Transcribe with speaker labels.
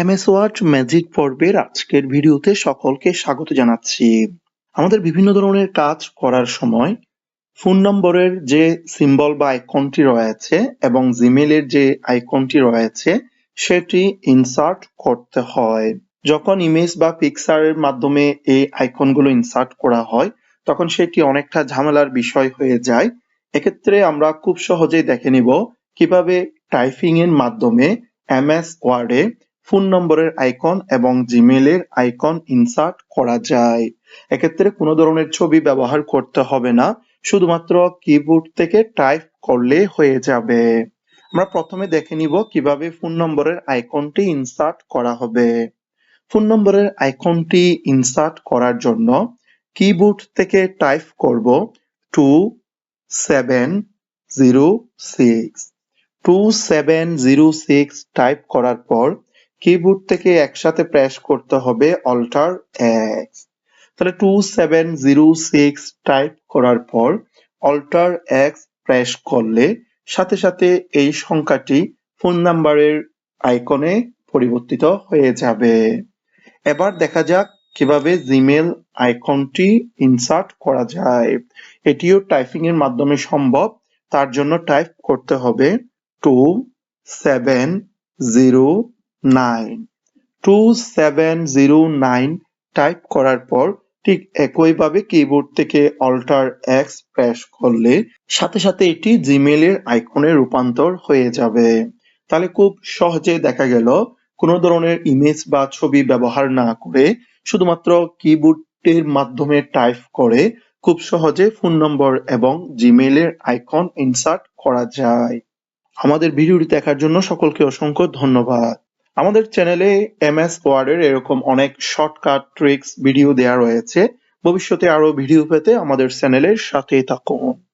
Speaker 1: MS word magic পর্বের আজকের ভিডিওতে সকলকে স্বাগত জানাচ্ছি। আমাদের বিভিন্ন ধরনের কাজ করার সময় ফোন নম্বরের যে সিম্বল বা আইকনটি রয়েছে এবং জিমেইলের যে আইকনটি রয়েছে সেটি ইনসার্ট করতে হয়। যখন ইমেজ বা পিকচারের মাধ্যমে এই আইকনগুলো ইনসার্ট করা হয় তখন সেটি অনেকটা ঝামেলার বিষয় হয়ে যায়। এক্ষেত্রে আমরা খুব সহজেই দেখে নিব কিভাবে টাইপিং এর মাধ্যমে এমএস ওয়ার্ডে ফোন নম্বরের আইকন এবং জিমেইলের আইকন ইনসার্ট করা যায়। এক্ষেত্রে কোনো ধরনের ছবি ব্যবহার করতে হবে না, শুধুমাত্র কিবোর্ড থেকে টাইপ করলে হয়ে যাবে। আমরা প্রথমে দেখে নিব কিভাবে ফোন নম্বরের আইকনটি ইনসার্ট করা হবে। ফোন নম্বরের আইকনটি ইনসার্ট করার জন্য কিবোর্ড থেকে টাইপ করব 2706। 2706 টাইপ করার পর কিবোর্ড থেকে একসাথে প্রেস করতে হবে অল্টার এক্স। তাহলে 2706 টাইপ করার পর অল্টার এক্স প্রেস করলে সাথে সাথে এই সংখ্যাটি ফোন নাম্বারের আইকনে পরিবর্তিত হয়ে যাবে। এবার দেখা যাক কিভাবে জিমেইল আইকনটি ইনসার্ট করা যায়। এটিও টাইপিং এর মাধ্যমে সম্ভব। তার জন্য টাইপ করতে হবে 2709। 2709 টাইপ করার পর ঠিক একইভাবে কিবোর্ড থেকে অল্টার এক্স প্রেস করলে সাথে সাথে এটি জিমেইলের আইকনে রূপান্তর হয়ে যাবে। তাহলে খুব সহজে দেখা গেল কোনো ধরনের ইমেজ বা ছবি ব্যবহার না করে শুধুমাত্র কিবোর্ডের মাধ্যমে টাইপ করে খুব সহজে ফোন নম্বর এবং জিমেইলের আইকন ইনসার্ট করা যায়। আমাদের ভিডিওটি দেখার জন্য সকলকে অসংখ্য ধন্যবাদ। আমাদের চ্যানেলে এমএস ওয়ার্ডের এরকম অনেক শর্টকাট ট্রিক্স ভিডিও দেওয়া রয়েছে। ভবিষ্যতে আরো ভিডিও পেতে আমাদের চ্যানেলের সাথেই থাকুন।